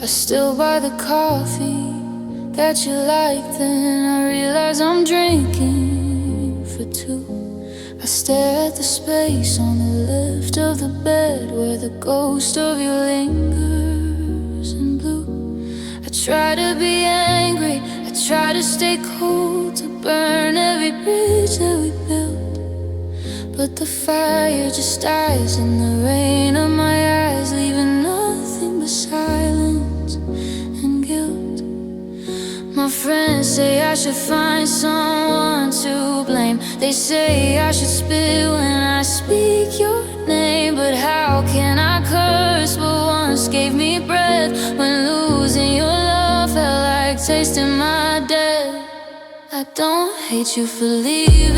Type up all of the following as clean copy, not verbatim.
I still buy the coffee that you like, then I realize I'm drinking for two. I stare at the space on the left of the bed where the ghost of you lingers in blue. I try to be angry, I try to stay cold, to burn every bridge that we built, but the fire just dies in the rain of my eyes, leaving nothing but silence and guilt. My friends say I should find someone to blame. They say I should spit when I speak your name, but how can I curse what once gave me breath, when losing your love felt like tasting my death? I don't hate you for leaving,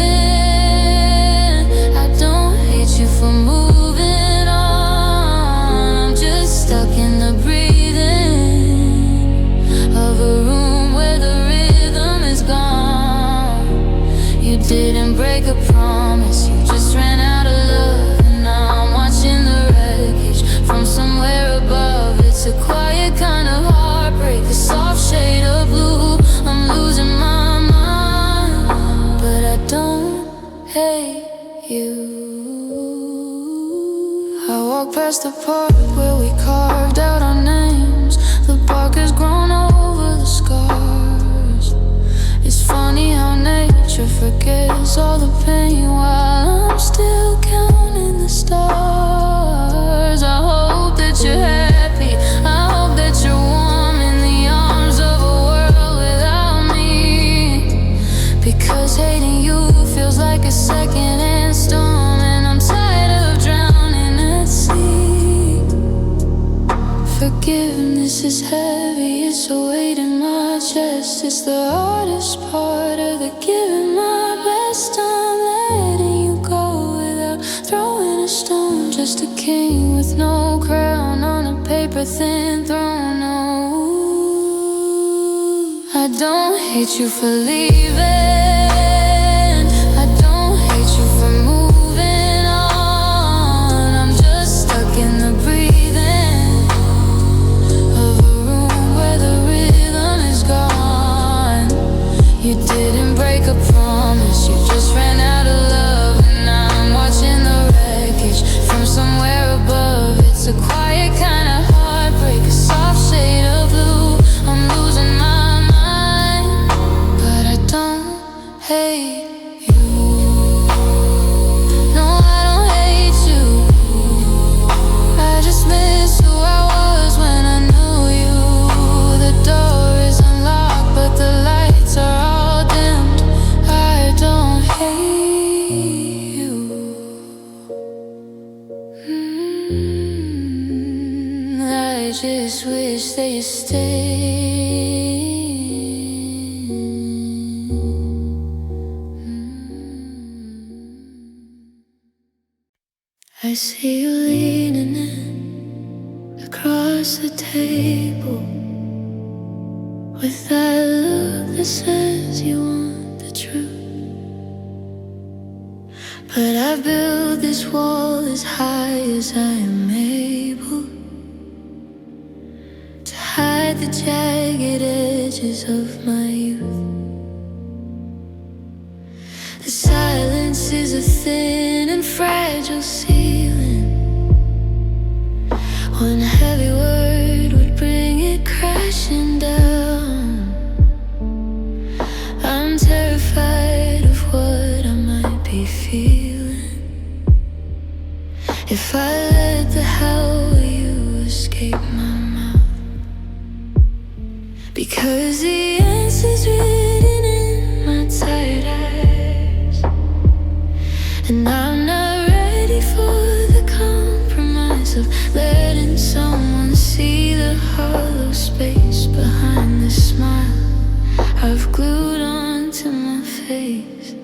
I don't hate you for moving on. I'm just stuck in the breathing of a room where the rhythm is gone. You didn't break a promise, you just ran out of love, and now I'm watching the wreckage from somewhere above. It's a quiet kind of heartbreak, a soft shade of blue. I'm losing my mind, but I don't hate you. I walk past the park where we carved out our names. The bark has grown over the scars. It's funny how nature forgets all the pain while I'm still counting the stars. I hope that you're happy, I hope that you're warm in the arms of a world without me, because hating you feels like a second-hand storm, and I'm tired of drowning at sea. Forgiveness is heavy, it's a weight in my chest. It's the hardest part of the giving my best. I'm letting you go without throwing a stone, just a king with no crown on a paper-thin throne. No, I don't hate you for leaving, I don't hate you for moving on. I'm just stuck in the breathing of a room where the rhythm is gone. You didn't break a promise, you just ran out of love, and now I'm watching the wreckage from somewhere above. It's a quiet kind of heartbreak, a soft shade of blue. I'm losing my mind, but I don't hate you. No, I don't hate you, I just miss who I was when I knew you. The door is unlocked, but the lights are all dimmed. I don't hate you. I just wish that you stayed. I see you leaning in across the table with that look that says you want the truth. But I've built this wall as high as I am able to hide the jagged edges of my youth. The silence is a thin and fragile ceiling. One heavy word would bring it crashing down. I'm terrified of what I might be feeling if I let the how you escape my mouth, because the answer's written in my tired eyes, and I'm not ready for the compromise of letting someone see the hollow space behind the smile I've glued onto my face.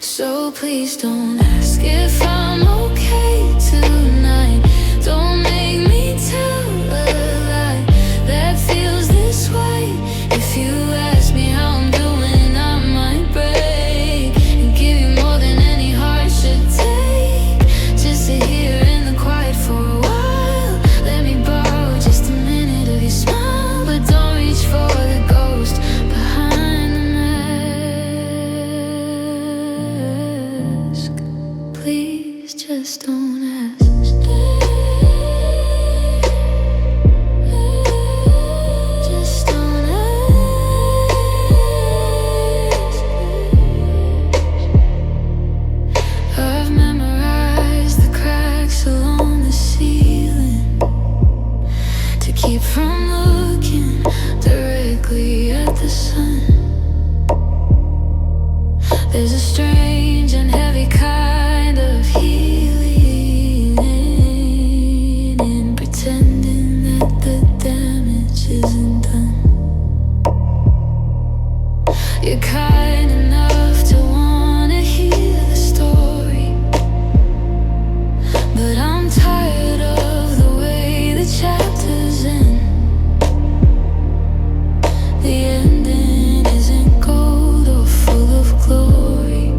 So please don't ask if I'm okay tonight. Don't make me tell a lie that feels this way. If you ask me how I'm doing, I might break and give you more than any heart should take, just to hear in the quiet for a while. Let me borrow just a minute keep from looking directly at the sun. There's a strange and heavy kind of healing in pretending that the damage isn't done. You're kind enough to wanna hear the story, but I'm tired of the way the chapters end. The ending isn't gold or full of glory.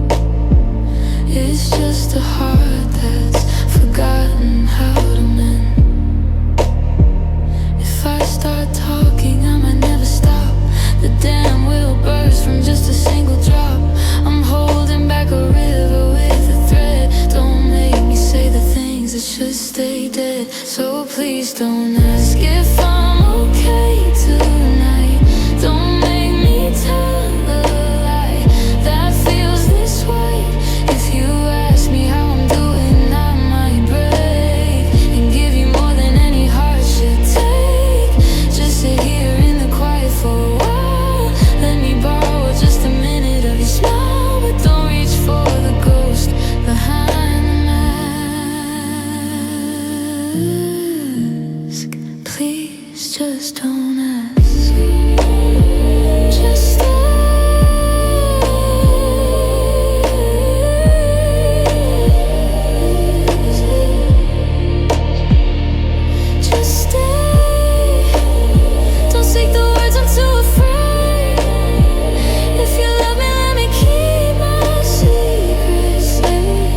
It's just a heart that's forgotten how to mend. If I start talking, I might never stop. The dam will burst from just a single drop. I'm holding back a river with a thread. Don't make me say the things that should stay dead. So please don't ask if I'm okay tonight. Don't make me tell a lie that feels this way. If you ask me how I'm doing, I might break and give you more than any heart should take. Just sit here in the quiet for a while. Let me borrow just a minute of your smile, but don't reach for the ghost behind the mask. Please just don't ask. Just stay. Don't speak the words, I'm too afraid. If you love me, let me keep my secret safe.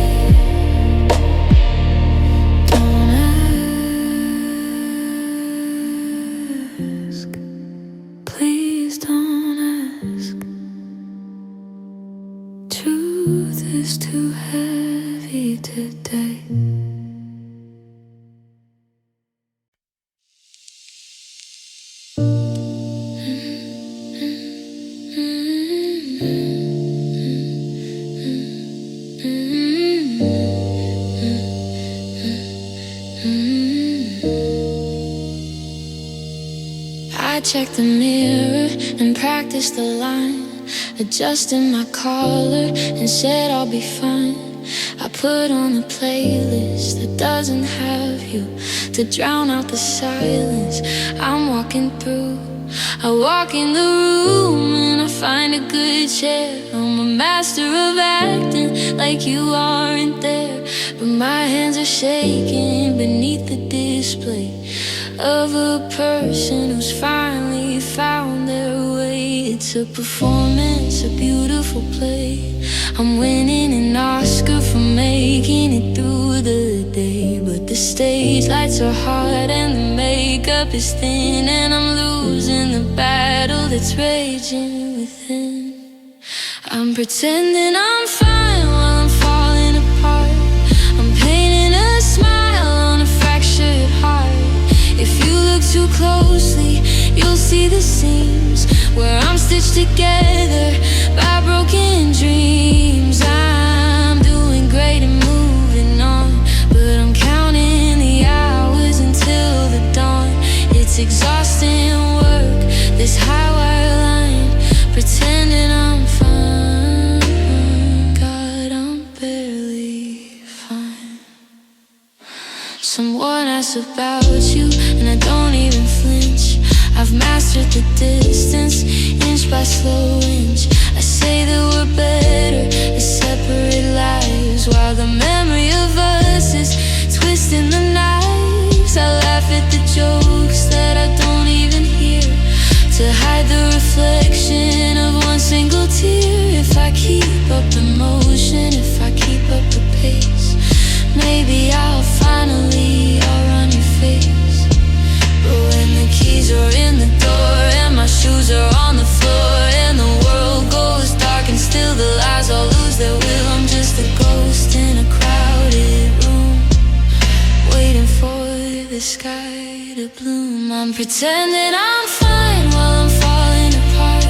Don't ask. Please don't ask. Truth is too heavy today. I checked the mirror and practiced the line, adjusting my collar and said I'll be fine. I put on a playlist that doesn't have you to drown out the silence I'm walking through. I walk in the room and I find a good chair. I'm a master of acting like you aren't there, but my hands are shaking beneath the display of a person who's finally found their way. It's a performance, a beautiful play. I'm winning an Oscar for making it through the day, but the stage lights are hot and the makeup is thin, and I'm losing the battle that's raging within. I'm pretending I'm fine while I'm falling apart. I'm painting a smile on a fractured heart. If you look too closely, you'll see the seams where I'm stitched together by broken dreams. I'm doing great and moving on, but I'm counting the hours until the dawn. It's exhausting work, this high wire line, pretending I'm fine. God, I'm barely fine. Someone asks about you and I don't even flinch. I've mastered the distance, inch by slow inch. I say that we're better as separate lives, while the memory of us is twisting the knives. I laugh at the jokes that I don't even hear, to hide the reflection of one single tear. If I keep up the motion, if I keep up the pace, maybe I'll finally outrun your face. But when the keys are in the door and my shoes are on the floor and the world goes dark and still the lies all lose their will, I'm just a ghost in a crowded room, waiting for the sky to bloom. I'm pretending I'm fine while I'm falling apart.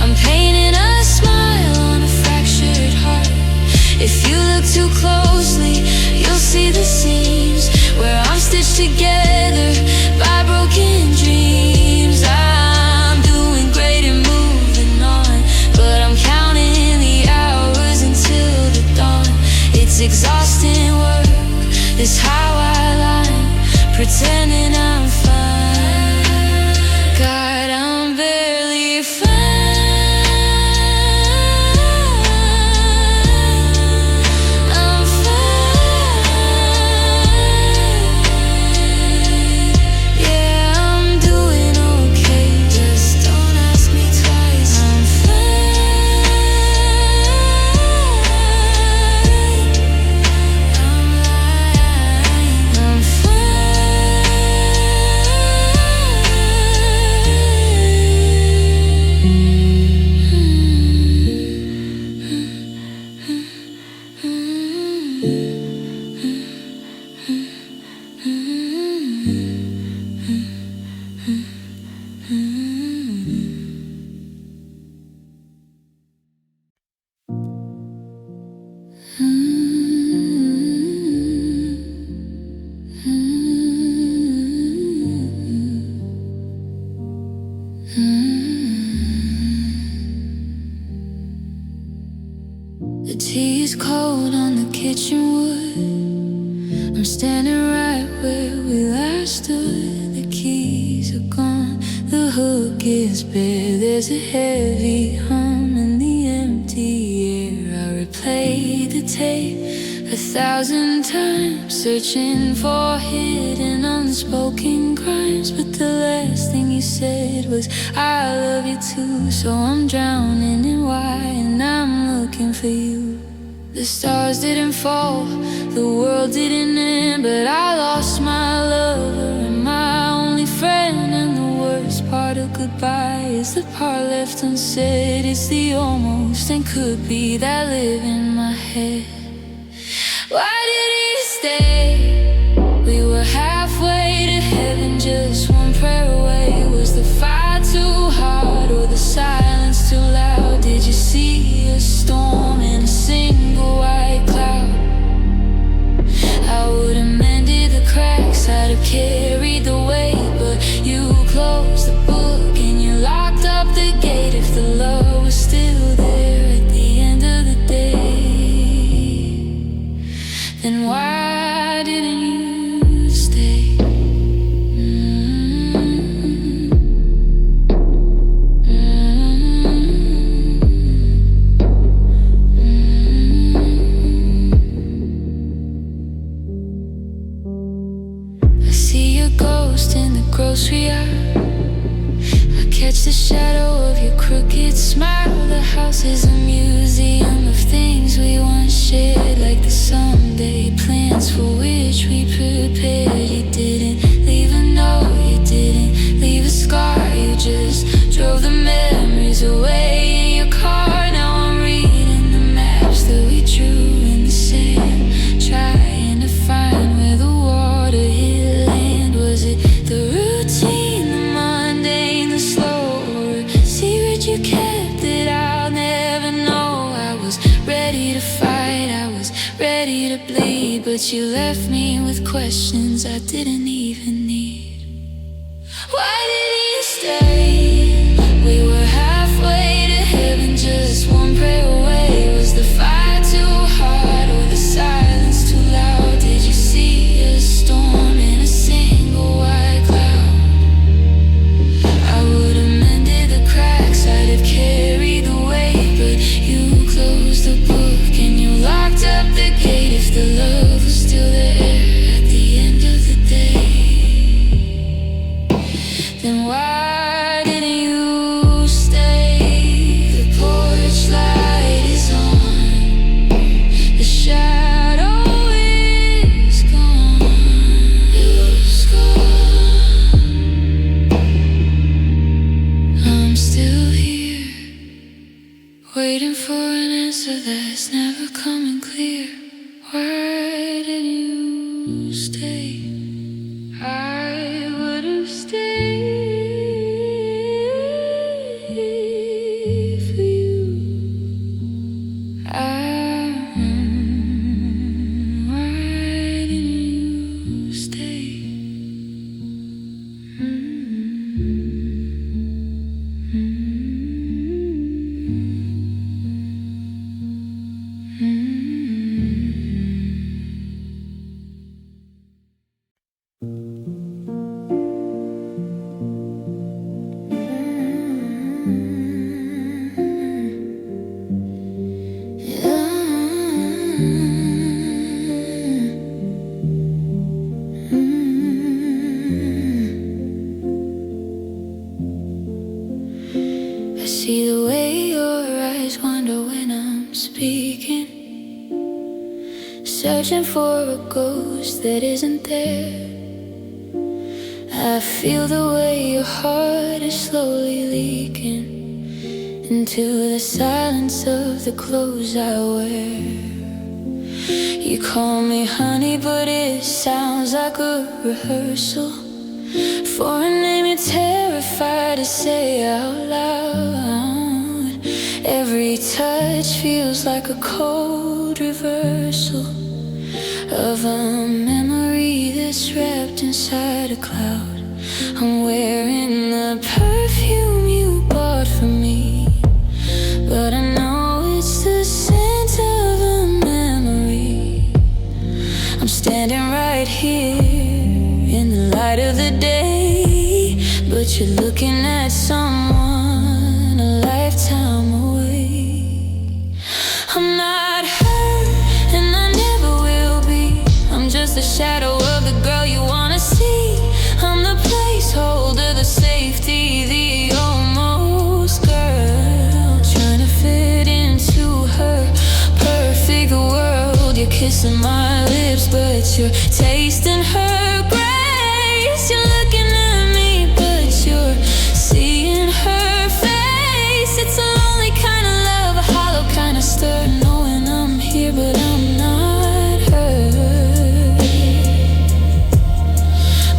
I'm painting a smile on a fractured heart. If you look too closely, you'll see the seams where I'm stitched together by broken The tea is cold on the kitchen wood. I'm standing right where we last stood. The keys are gone, the hook is bare. There's a heavy hum in the empty air. I replayed the tape 1,000 times, searching for hidden unspoken crimes. But the last thing you said was, I love you too. So I'm drowning in why, and I'm looking for you. The stars didn't fall, the world didn't end, but I lost my lover and my only friend. And the worst part of goodbye is the part left unsaid. It's the almost and could be that live in my head. Why did he stay? We were halfway to heaven, just one prayer away. Was the fire too hot or the silence too loud? Did you see a storm in a single white cloud? I would have mended the cracks, I'd have carried the weight, but you closed the book and you locked up the gate. If the love was still there at the end of the day, then why didn't you stay? I see your ghost in the grocery aisle. I catch the shadow of your crooked smile. The house is a museum of things we once shared, like the someday plans for which we prepared. You didn't leave a note, you didn't leave a scar. You just drove the memories away in your car. Now I'm reading the maps that we drew in the sand, trying to find where the water hit land. Was it the routine, the mundane, the slow, or a secret you kept that I'll never know? I was ready to fight, I was ready to bleed, but you left me with questions I didn't even need. Why did you stay? We were halfway to heaven, just one prayer away. Was the fire too hot or the silence too loud? Did you see a storm in a single white cloud? I would have mended the cracks, I'd have carried the weight, but you closed the book and you locked up the gate. If the love was still there at the end of the day, then why didn't you stay? The porch light is on, the shadow is gone, it's gone. I'm still here, waiting for an answer that's never coming clear. Why did you stay? I would have stayed for you. Why did you stay? I see the way your eyes wander when I'm speaking, searching for a ghost that isn't there. I feel the way your heart is slowly leaking into the silence of the clothes I wear. You call me honey, but it sounds like a rehearsal for a name you're terrified to say out loud. Every touch feels like a cold reversal of a memory that's wrapped inside a cloud. I'm wearing the perfume you're looking at someone a lifetime away. I'm not her, and I never will be. I'm just a shadow of the girl you wanna see. I'm the placeholder, the safety, the almost girl, trying to fit into her perfect world. You're kissing my lips, but you're tasting her grace. You're looking at me, but you're seeing her face. It's a lonely kind of love, a hollow kind of stir, knowing I'm here, but I'm not her.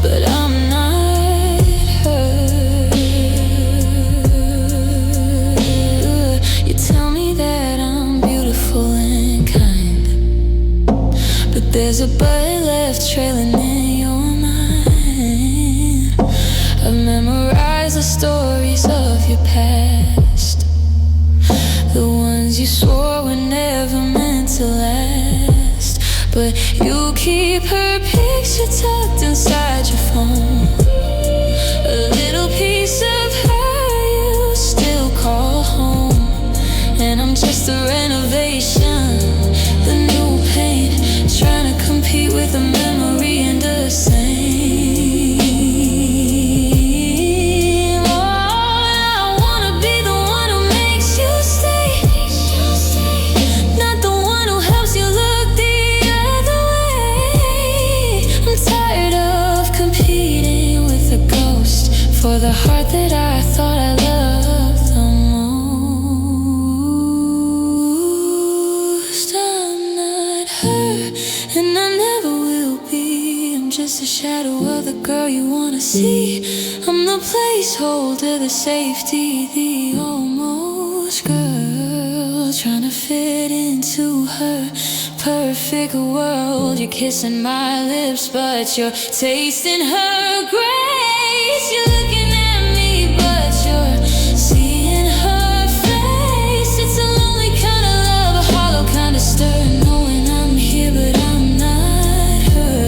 But I'm not her. You tell me that I'm beautiful and kind, but there's a bud left trailing in your mind. I've memorized the stories of your past, the ones you swore were never meant to last. But you keep her picture tucked inside your phone, a little piece of her you still call home. And I'm just a renovation, the new paint, trying to compete with a memory and a same. Oh, I wanna be the one who makes you stay, not the one who helps you look the other way. I'm tired of competing with a ghost for the heart that I thought I loved the most. I'm not her, and I never will be. I'm just a shadow of the girl you wanna see. I'm the placeholder, the safety, the almost girl, trying to fit into her perfect world. You're kissing my lips, but you're tasting her grace. You're looking at me, but you're seeing her face. It's a lonely kind of love, a hollow kind of stir, knowing I'm here, but I'm not her.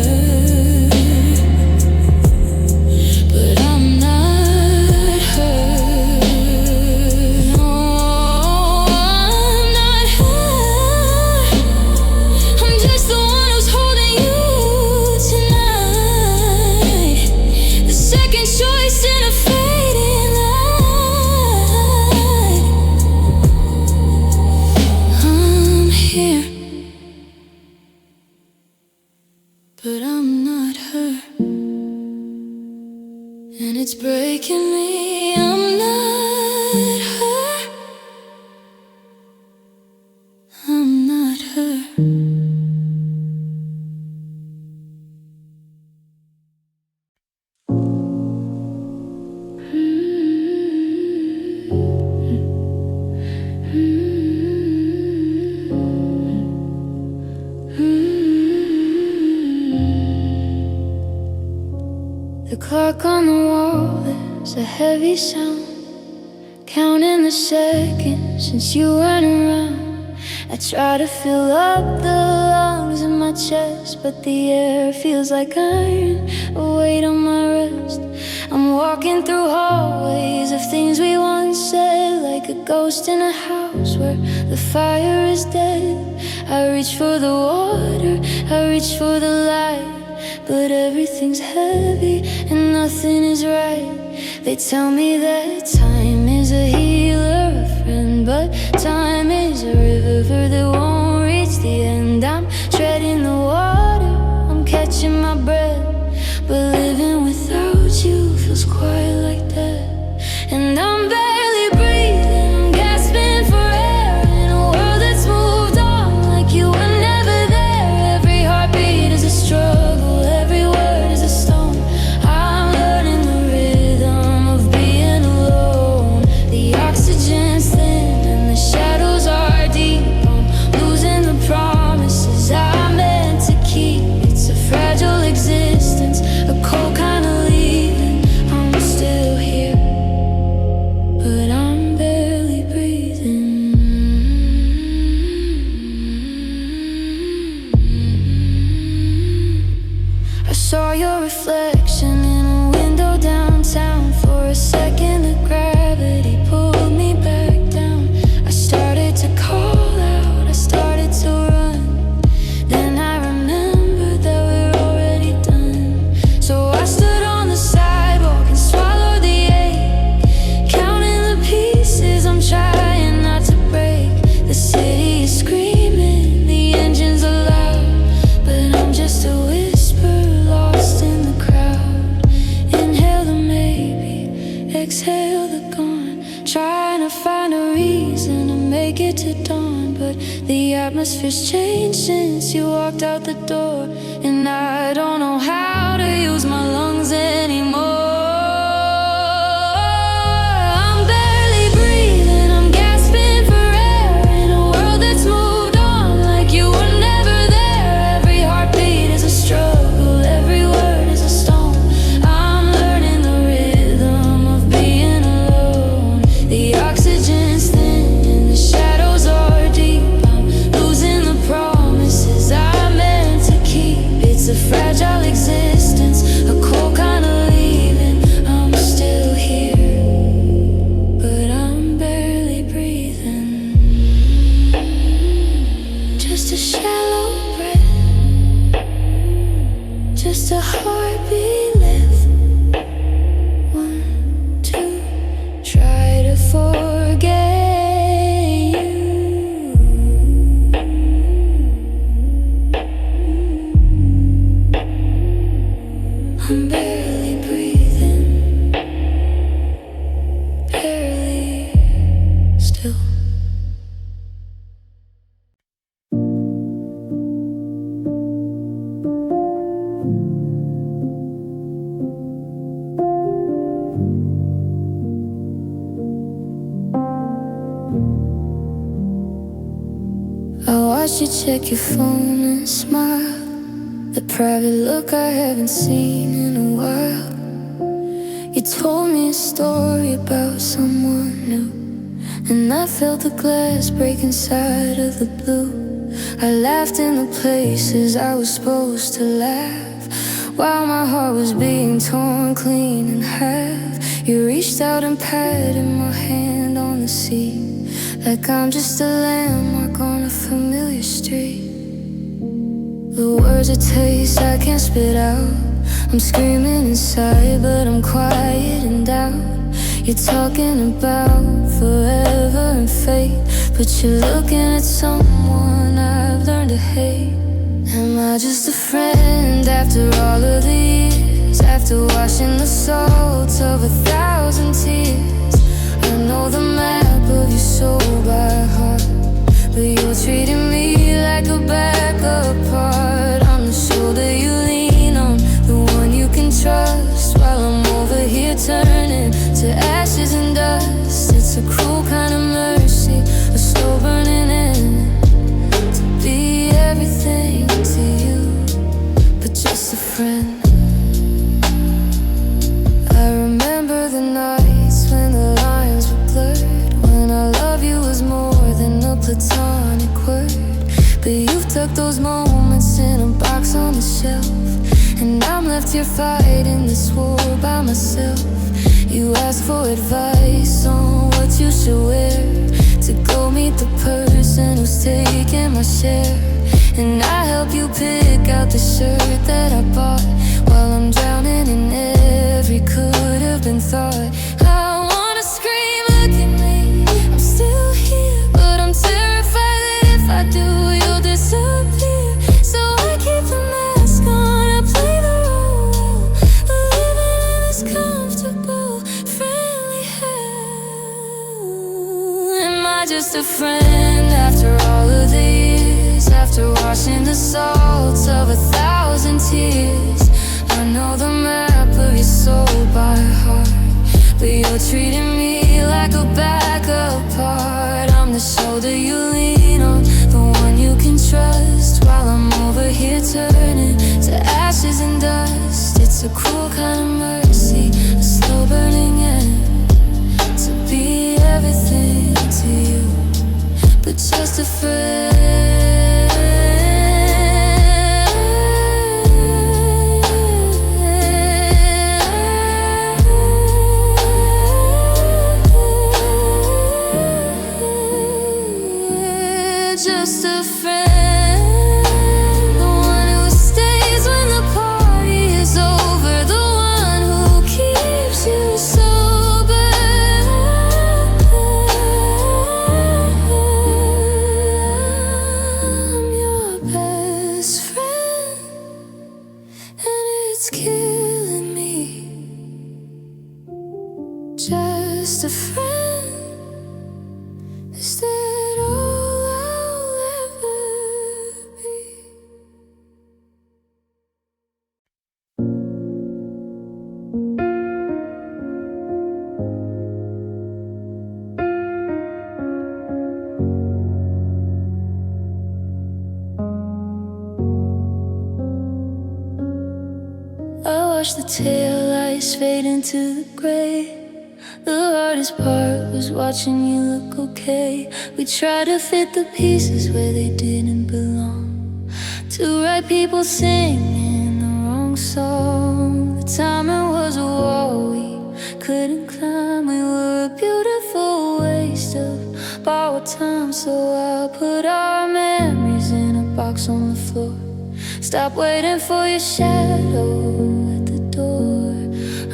But I'm not her. Oh, I'm not her. I'm just the one who's holding you tonight, the second choice in a fading light. I'm here, but I'm not her, and it's breaking me. I'm not her. I'm not her. The clock on the wall is a heavy sound, counting the seconds since you weren't around. I try to fill up the lungs in my chest, but the air feels like iron, a weight on my wrist. I'm walking through hallways of things we once said, like a ghost in a house where the fire is dead. I reach for the water, I reach for the light, but everything's heavy and nothing is right. They tell me that time is a healer, a friend, but time is a river that won't reach the end. I'm treading the water, I'm catching my breath, but living without you feels quite like death. And I'm barely breathing, I'm gasping for air in a world that's moved on like you were never there. Every heartbeat is a struggle, every word is a stone. I'm learning the rhythm of being alone. The oxygen's thin and the shadows exhale the gone, trying to find a reason to make it to dawn. But the atmosphere's changed since you walked out the door, and I don't know how to use my lungs anymore. Just a heartbeat left. 1, 2, try to forget you. I'm barely breathing, barely still. I watched you check your phone and smile, the private look I haven't seen in a while. You told me a story about someone new, and I felt the glass break inside of the blue. I laughed in the places I was supposed to laugh, while my heart was being torn clean in half. You reached out and patted my hand on the seat, like I'm just a landmark on a familiar street. The words of taste I can't spit out, I'm screaming inside, but I'm quiet in doubt. You're talking about forever and fate, but you're looking at someone I've learned to hate. Am I just a friend after all of the years, after washing the salt of 1,000 tears? I know the map of your soul by heart, but you're treating me like a backup part. I'm the shoulder you lean on, the one you can trust, while I'm over here turning to ashes and dust. It's a cruel kind of mercy, a slow burning end, to be everything to you, but just a friend. I remember the nights when the lines were blurred, when I love you was more than a platonic word. But you've tucked those moments in a box on the shelf, and I'm left here fighting this war by myself. You ask for advice on what you should wear to go meet the person who's taking my share, and I help you pick out the shirt that I bought, while I'm drowning in every could have been thought. I wanna scream, look at me, I'm still here, but I'm terrified that if I do, you'll disappear. So I keep the mask on, I play the role, living in this comfortable, friendly hell. Am I just a friend after all of the years, after washing the salt of 1,000 tears? I know the map of your soul by heart, but you're treating me like a backup part. I'm the shoulder you lean on, the one you can trust, while I'm over here turning to ashes and dust. It's a cruel kind of mercy, a slow burning end, to be everything to you, but just a friend. Just a friend, the one who stays when the party is over, the one who keeps you sober. just a friend. Is that all I'll ever be? I watched the taillights fade into the gray. The hardest part was watching you look okay. We tried to fit the pieces where they didn't belong. Two right people singing the wrong song. The timing was a wall we couldn't climb. We were a beautiful waste of borrowed time. So I put our memories in a box on the floor. Stop waiting for your shadow at the door.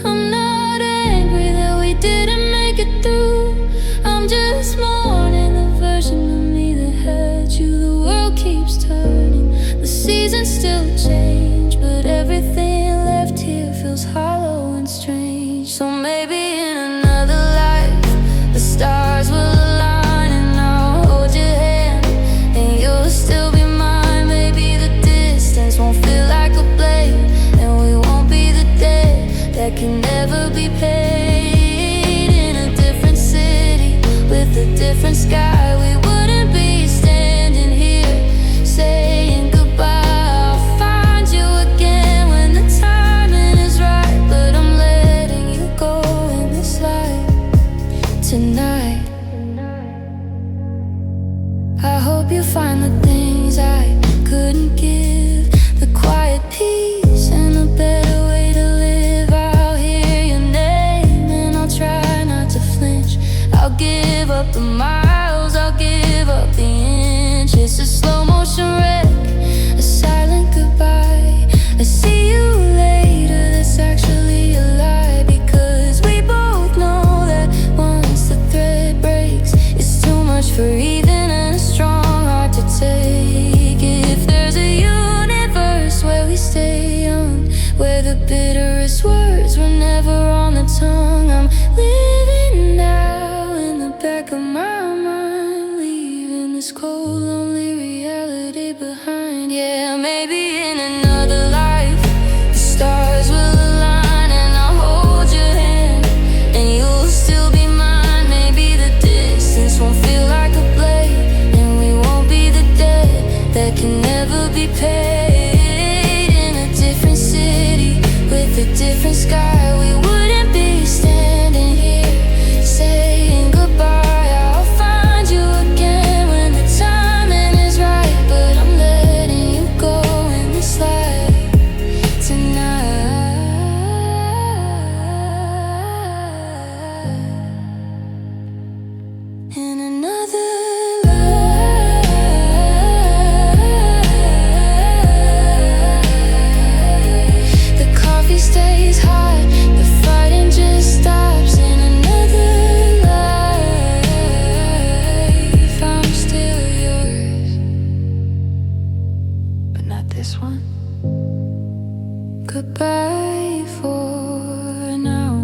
I'm not angry that we didn't make it through. I'm just mourning the version of me that had you. The world keeps turning, the seasons still change, but everything left here feels hollow and strange. So maybe in another life the stars will align and I'll hold your hand and you'll still be mine. Maybe the distance won't feel like a blade and we won't be the dead that can never be paid. In a different city with a different sky, we wouldn't be standing here saying goodbye. I'll find you again when the timing is right, but I'm letting you go in this life tonight. I hope you find the things I couldn't give, the quiet peace and a better way to live. I'll hear your name and I'll try not to flinch. I'll give up the miles, I'll give up the inches. A slow motion wreck, a silent goodbye. I see you later, that's actually a lie, because we both know that once the thread breaks, it's too much for even a strong heart to take. If there's a universe where we stay young, where the bitterest words were never on the tongue, I'm living now in the back of my mind, leaving this cold, lonely reality behind. Yeah, maybe in another life the stars will align and I'll hold your hand and you'll still be mine. Maybe the distance won't feel like a blade and we won't be the dead that can never be paid. In a different city with a different sky, we wouldn't be standing here saying goodbye. I'll find you again when the timing is right, but I'm letting you go in this life tonight. In another life, the coffee stays hot, the fighting just stops. In another life, I'm still yours, but not this one. Goodbye for now.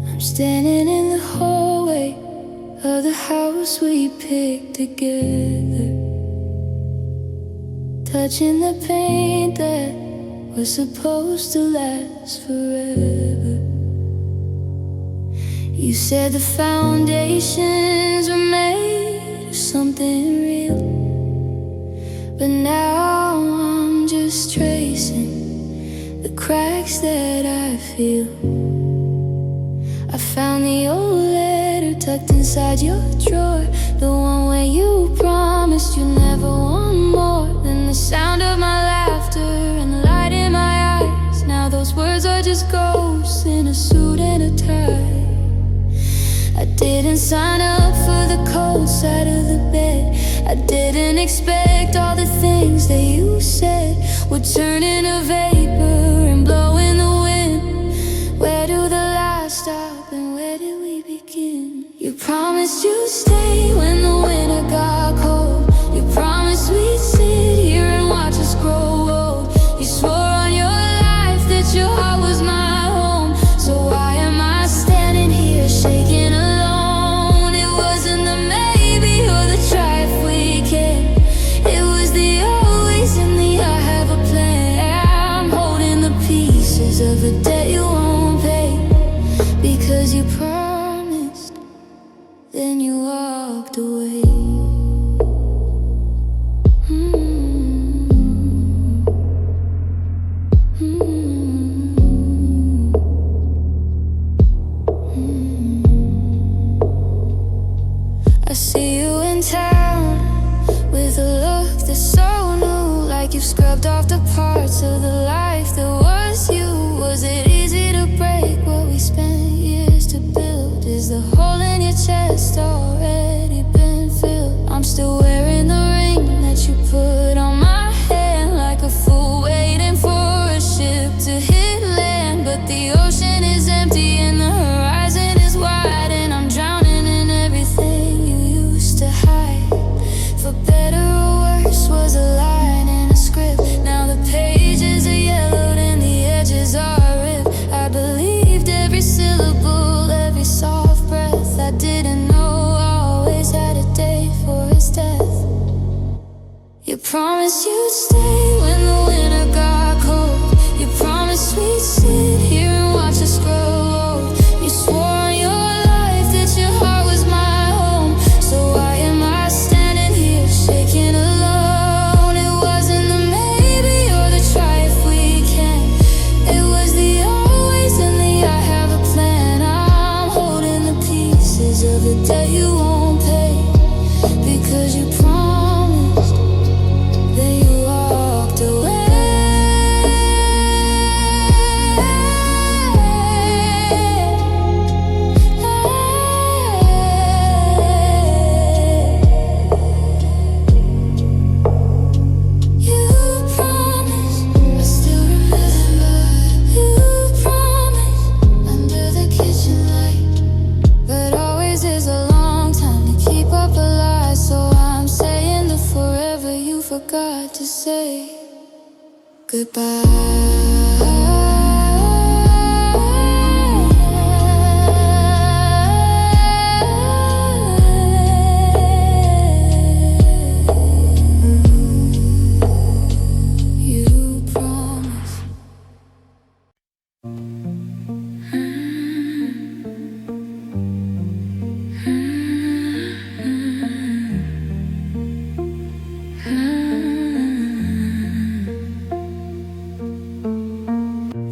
I'm standing in the hallway of the house we picked together, touching the paint that was supposed to last forever. You said the foundations were made of something real, but now I'm just tracing the cracks that I feel. I found the old letter tucked inside your drawer, the one where you promised you'd never want more than the sound of my laughter and the light in my eyes. Now those words are just ghosts in a suit and a tie. I didn't sign up for the cold side of the bed. didn't expect all the things that you said would turn into vapor and blow in the wind. Where do the lies stop and where did we begin? You promised you'd stay when the winter got cold. You promised we'd sit here and watch us grow old. You swore on your life that your heart was my home. So why am I standing here shaking alone? It wasn't the maybe or the try if we can. It was the always and the I have a plan. I'm holding the pieces of a debt you won't pay. Because you promised, then you walked away. I see you in town with a look that's so new, like you've scrubbed off the parts of the life that was you. Was it easy to break what we spent years to build? Is the hole in your chest already been filled? I'm still wearing the ring that you put on my hand, like a fool waiting for a ship to hit land. But the ocean is empty and the horizon is wide, and I'm drowning in everything you used to hide. For better or worse was a line in a script. Now the pages are yellowed and the edges are ripped. I believed every syllable, every soft breath. I didn't know I always had a day for his death. You promised you'd stay when the winter got cold. You promised we'd sit here and watch us grow old. You swore on your life that your heart was my home. So why am I standing here shaking alone? It wasn't the maybe or the try if we can. It was the always and the I have a plan. I'm holding the pieces of the debt you won't pay. Because you promised, then you walked away. You promised, I still remember. You promised, under the kitchen light. But always is a long time to keep up a lie. So I'm saying the forever you forgot to say You promised.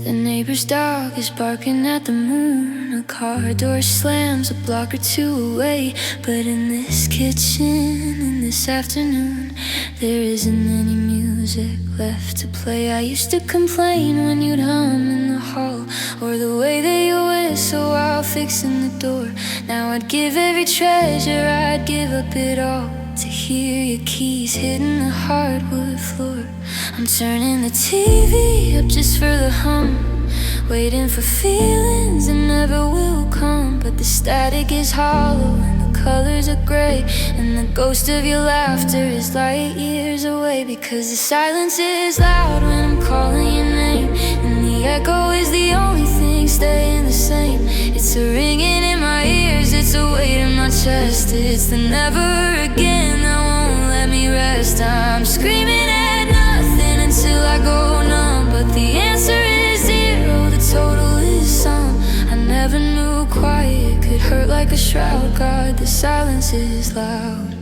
The neighbor's dog is barking at the moon. A car door slams a block or two away. But in this kitchen, in this afternoon, there isn't any music left to play. I used to complain when you'd hum in the hall, or the way that you whistle while fixing the door. Now I'd give every treasure, I'd give up it all to hear your keys hitting the hardwood floor. I'm turning the TV up just for the hum, waiting for feelings that never will come. But the static is hollow and the colors are gray, and the ghost of your laughter is light years away. Because the silence is loud when I'm calling your name, and the echo is the only thing staying the same. It's a ringing in my ears, it's a weight in my chest. It's the never again that won't let me rest. I'm screaming at nothing until I go numb, but the answer is zero, the total is some. I never knew quiet could hurt like a shroud. God, the silence is loud.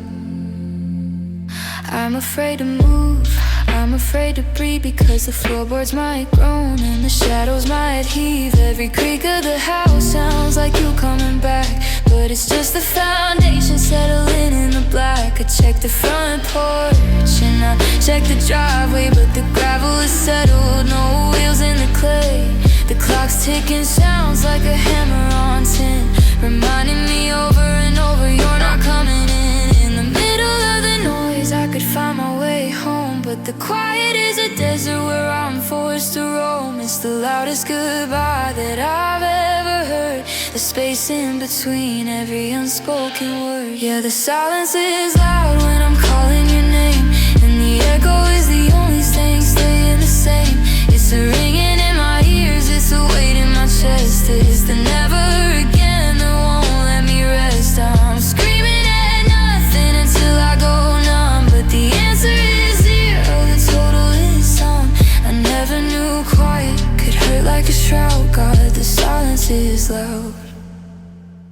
I'm afraid to move, I'm afraid to breathe, because the floorboards might groan and the shadows might heave. Every creak of the house sounds like you coming back, but it's just the foundation settling in the black. I check the front porch and I check the driveway, but the gravel is settled, no wheels in the clay. The clock's ticking, sounds like a hammer on tin, reminding me over and over you're not coming in. In the middle of the noise I could find my way home, but the quiet is a desert where I'm forced to roam. It's the loudest goodbye that I've ever heard, the space in between every unspoken word. Yeah, the silence is loud when I'm calling your name, and the echo is the only thing staying the same. It's a ringing in my ears, it's a weight in my chest. It's the never again that won't let me rest. I'm screaming at nothing until I go numb, but the answer is zero, the total is some. I never knew quiet could hurt like a shroud. God, the silence is loud.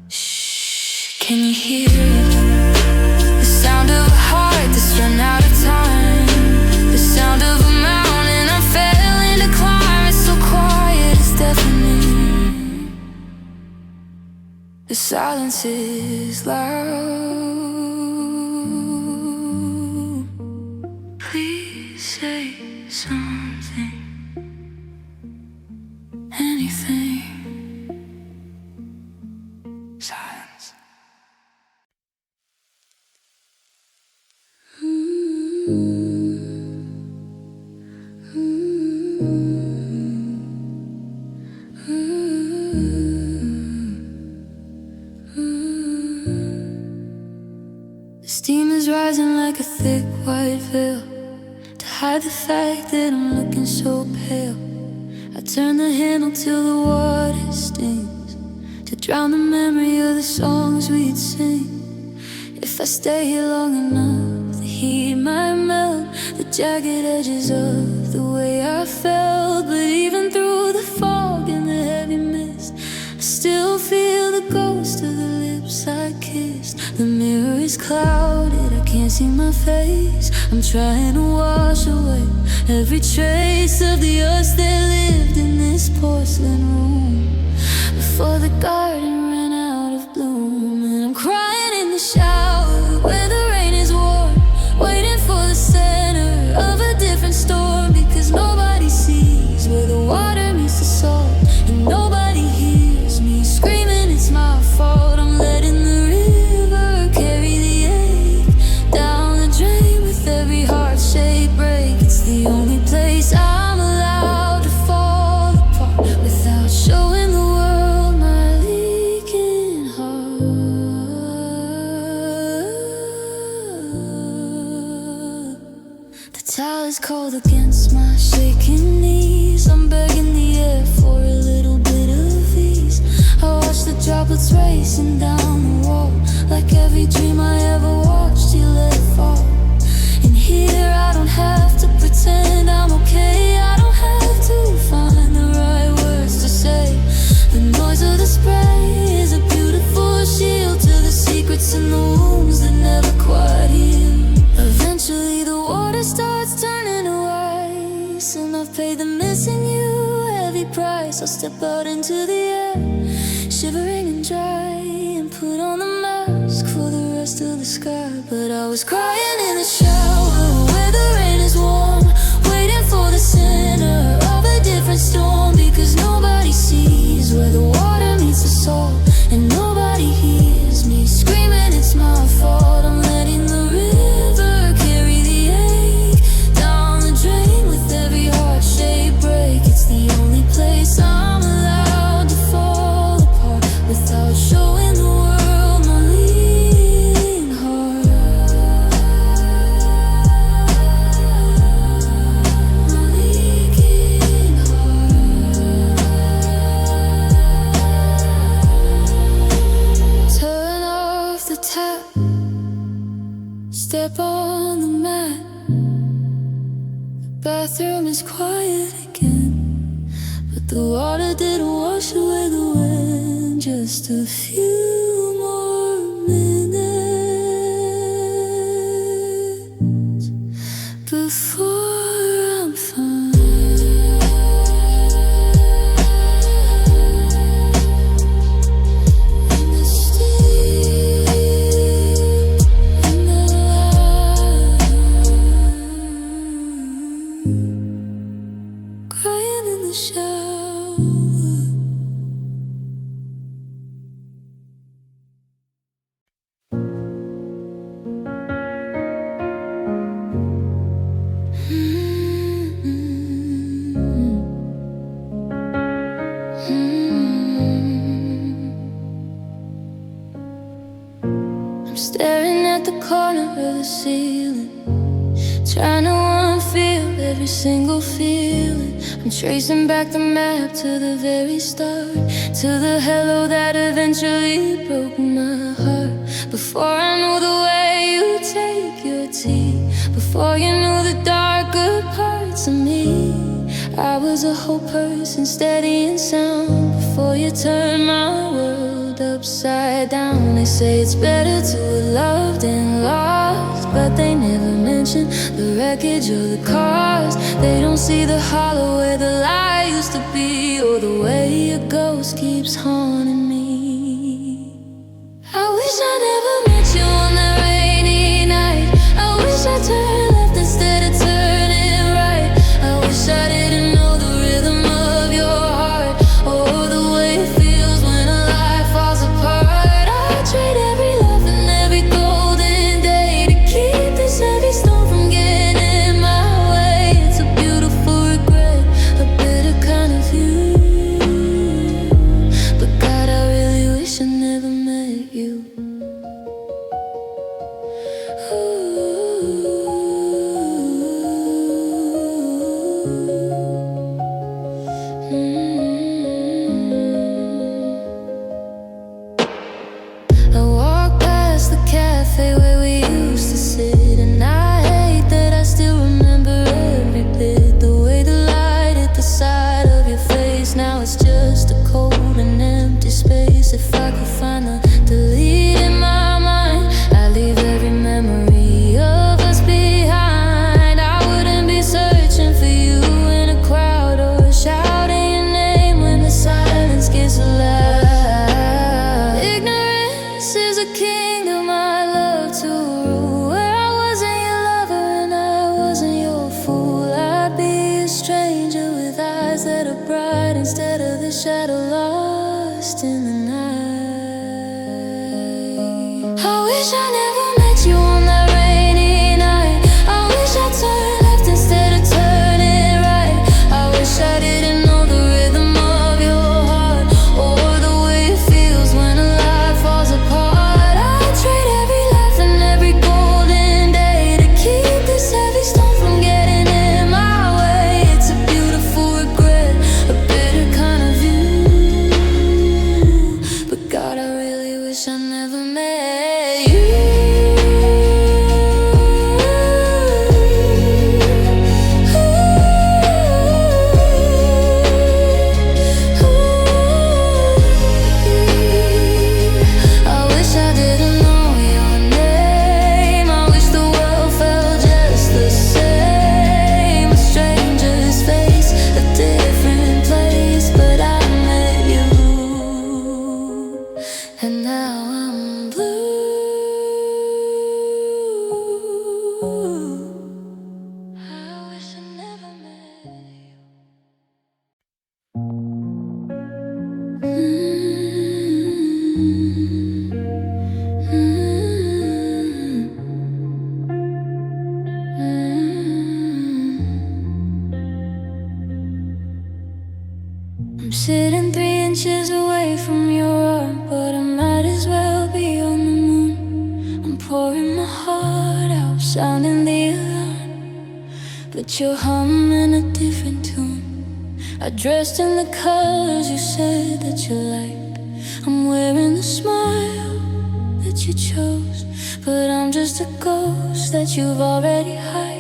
Shh, can you hear it? The sound of a heart that's run out of time, the sound of a mountain I'm failing to climb. It's so quiet, it's deafening. The silence is loud. Please say something, anything. Silence. The steam is rising like a thick white veil to hide the fact that I'm looking so pale. I turn the handle till the water stings, to drown the memory of the songs we'd sing. If I stay here long enough, the heat might melt the jagged edges of the way I felt. But even through the fog and the heavy mist, I still feel the ghost of the lips I kissed. The mirror is clouded, I can't see my face. I'm trying to wash away every trace of the us that lived in this porcelain room before the garden ran out of bloom. And I'm crying in the shower where the rain is warm, waiting for the center of a different storm, because nobody sees where the water meets the salt, and nobody hears me screaming it's my fault. I'm letting the river carry the ache down the drain with every heart-shaped break. It's the only place I'm allowed to fall apart without showing the world my leaking heart. The towel is cold against my shaking knees. I'm begging the air for a little bit of ease. I watch the droplets racing down the wall, like every dream I ever watched, you let it fall. And here I don't have to pretend I'm okay, I don't have to find the right words to say. The noise of the spray is a beautiful shield to the secrets and the wounds that never quite heal. Eventually the water starts turning to ice, and I've paid the missing you heavy price. I'll step out into the air, shivering and dry, and put on the mask for the rest of the sky. But I was crying in the shower where the rain is warm, waiting for the center of a different storm, because nobody sees where the water meets the salt, and nobody hears me screaming it's my fault. I'm letting the river carry the ache down the drain with every heart-shaped break. It's the only place I'm allowed to fall apart without showing the world my leaning heart. My leaking heart. Turn off the tap, step on the mat. The bathroom is quiet again, but the water didn't wash away the wind. Just a few more minutes before I'm fine. In the steam, in the light, crying in the shower. Trying to unfeel every single feeling. I'm tracing back the map to the very start, to the hello that eventually broke my heart. Before I knew the way you take your tea, before you knew the darker parts of me, I was a whole person, steady and sound. Before you turned my world upside down. They say it's better to have loved and lost, but they never mention the wreckage of the cars. They don't see the hollow where the light used to be, or the way a ghost keeps haunting me. I wish I never met you on that rainy night. I wish I turned left instead of turning right. I wish I didn't know the rhythm of your heart, or the way it feels when a life falls apart. I'd trade every laugh and every golden day to keep this heavy stone from getting in my way. It's a beautiful regret, a bitter kind of view. But God, I really wish I never met you. I walk past the cafe where we used to sit, and I hate that I still remember every bit. The way the light hit the side of your face, now it's just a cold and empty space. If I could find the delete in my mind, I'd leave every memory of us behind. I wouldn't be searching for you in a crowd, or shouting your name when the silence gets loud. Ignorance is a kingdom I love to rule, where I wasn't your lover and I wasn't your fool. I'd be a stranger with eyes that are bright instead of the shadow lost in the night. I wish I never met you on that rainy night. I wish I turned left instead of turning right. I wish I didn't know the rhythm of your heart, or the way it feels when a life falls apart. I'd trade every laugh and every golden day to keep this heavy stone from getting in my way. It's a beautiful regret, a bitter kind of view. But God, I really wish I never met you. I wish I didn't know your name. I wish the world felt just the same. A stranger's face, a different place, but I met you, and now I'm blue. I wish I never met you. I'm sitting 3 inches away from your arm, but I might as well be on the moon. I'm pouring my heart out, sounding the alarm, but you're humming a different tune. I dressed in the colors you said that you liked. I'm wearing the smile that you chose, but I'm just a ghost that you've already hiked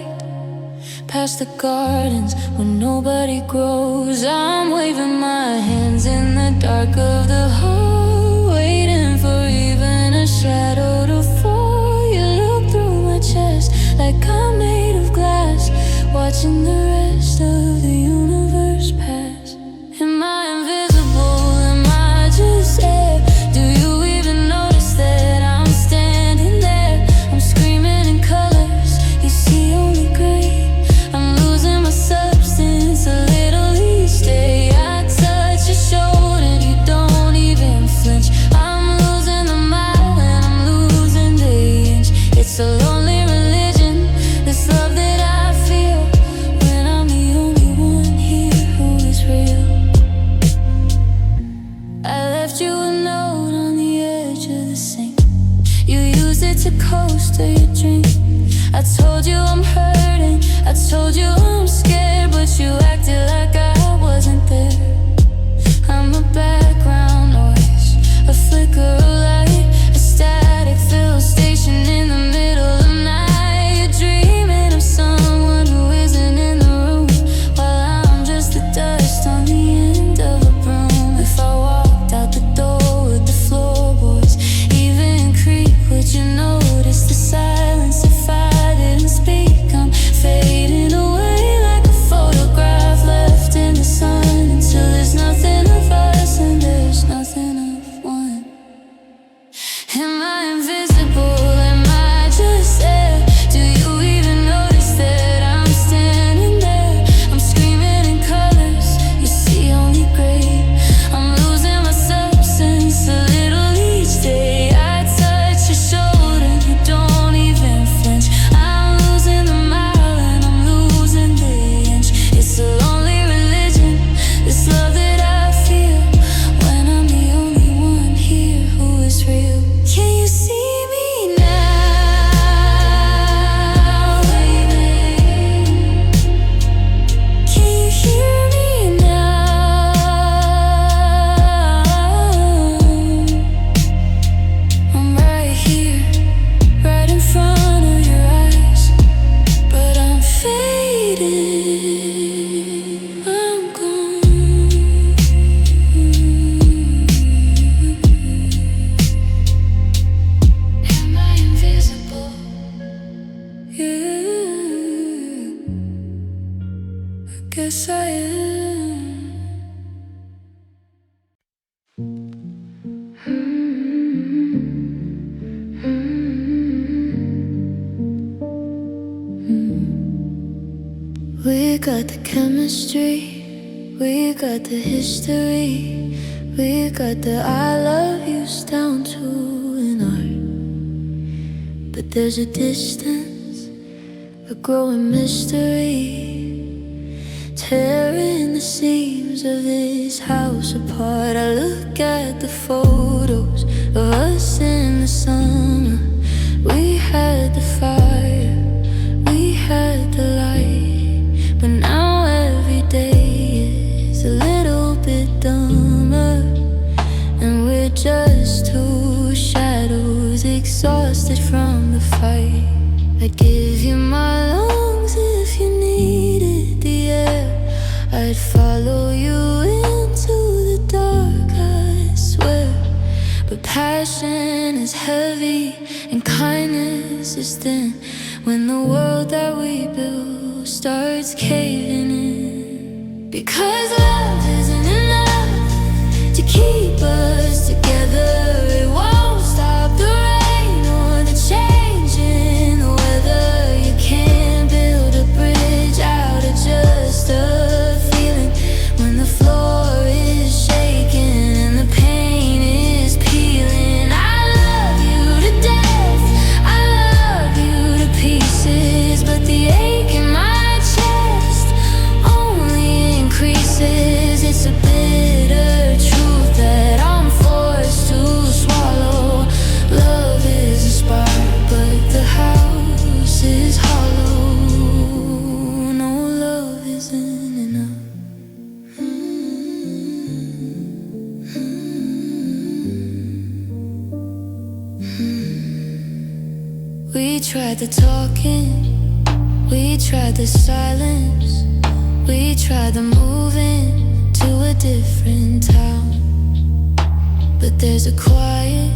past the gardens where nobody grows. I'm waving my hands in the dark of the hall, waiting for even a shadow to fall. You look through my chest like I'm made of glass, watching the rest of the universe pass. Am I invisible? Am I just air? Do you even notice that I'm standing there? I'm screaming in colors, you see only gray. I'm losing my substance a little each day. I touch your shoulder, you don't even flinch. I'm losing the mile and I'm losing the inch. It's a lonely religion, this love that I feel, when I'm the only one here who is real. I left you a note on the edge of the sink. You used it to coast to your drink. I told you I'm hurting I told you I'm scared, but you acted like I wasn't there. I'm a background noise, a flicker of light, a static filled station in the middle of the night. You're dreaming of someone who isn't in the room, while I'm just the dust on the end of a broom. If I walked out the door, would the floorboards even creak? Would you notice the silence if I didn't speak? I'm fading away like a photograph left in the sun, until there's nothing of us and there's nothing of one. Am I invisible? Am I just there? Do you even notice that I'm standing there? I'm screaming in colors, you see only gray. I'm losing my substance a little each day. I touch your shoulder, you don't even flinch. I'm losing the mile and I'm losing the inch. It's a lonely religion, this love that I feel, when I'm the only one here who is real. Can you see me now, baby? Can you hear me now? I'm right here, right in front of your eyes, but I'm fading, I'm gone. Am I invisible? Yeah, I guess I am. We got the chemistry, we got the history, we got the I love yous down to an art. But there's a distance, a growing mystery, tearing the seams of this house apart. I look at the photos of us in the summer. We had the fire, we had the light, but now every day is a little bit dumber, and we're just two shadows exhausted from the fight. I'd give you my lungs if you needed the air. I'd follow you into the dark, I swear. But passion is heavy and kindness is thin, when the world that we build starts caving in. Because love isn't enough to keep us together. It won't stop the rain or the change in the weather. You can't build a bridge out of just a feeling, when the floor is shaking and the paint is peeling. I love you to death, I love you to pieces, but the ache in my chest only increases. It's a bitter truth that I'm forced to swallow. Love is a spark, but the house is hollow. No, love isn't enough. We tried the talking, we tried the silence, we tried the moving to a different town. But there's a quiet,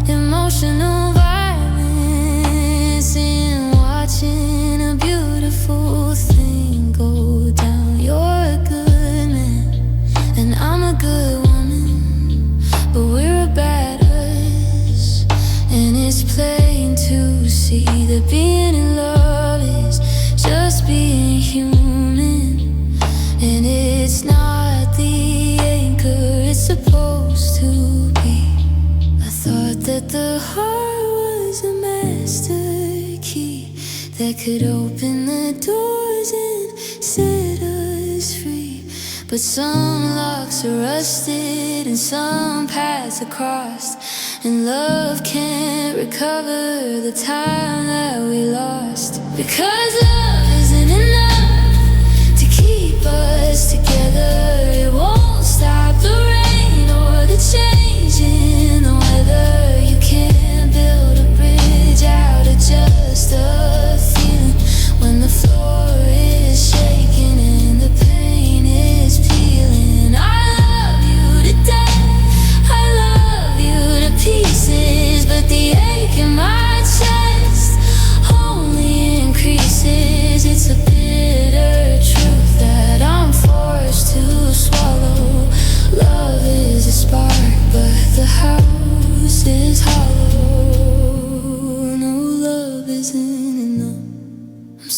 emotional violence in watching a beautiful thing go down. You're a good man and I'm a good woman, but we're a bad us, and it's plain to see that being in love is just being human. And it's not the anchor it's supposed to be. I thought that the heart was a master key that could open the doors and set us free. But some locks are rusted and some paths are crossed, and love can't recover the time that we lost. Because love isn't enough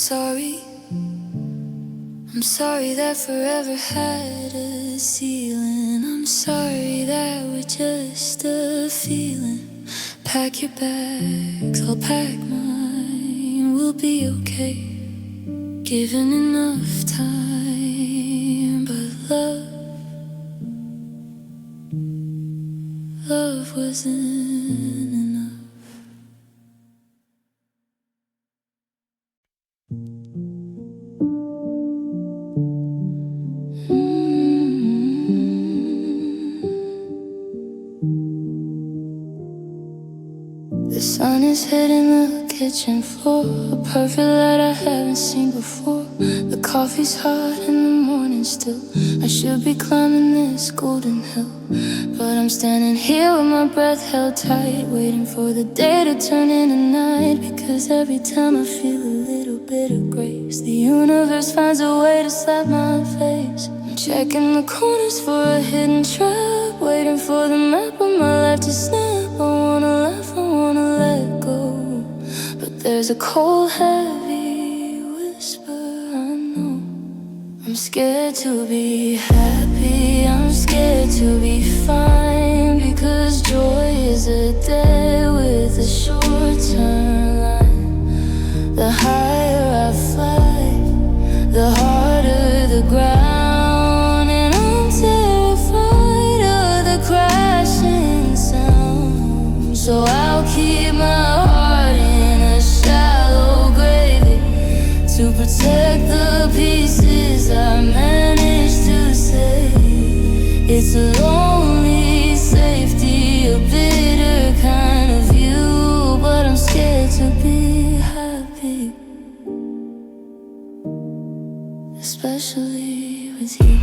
sorry. I'm sorry that forever had a ceiling. I'm sorry that we're just a feeling. Pack your bags, I'll pack mine. We'll be okay, given enough time. But love wasn't enough. The sun is hitting the kitchen floor, a perfect light I haven't seen before. The coffee's hot in the morning still. I should be climbing this golden hill, but I'm standing here with my breath held tight, waiting for the day to turn into night. Because every time I feel a little bit of grace, the universe finds a way to slap my face. I'm checking the corners for a hidden trap, waiting for the map of my life to snap. I wanna laugh, I wanna let go, but there's a cold, heavy whisper I know. I'm scared to be happy, I'm scared to be fine, because joy is a debt with a short-term line. The higher I fly, the harder the ground, and I'm terrified of the crashing sound. So I'll keep my heart in a shallow grave to protect the pieces I managed to save. It's a lonely safety, a bitter kind of view, but I'm scared to be happy, especially with you.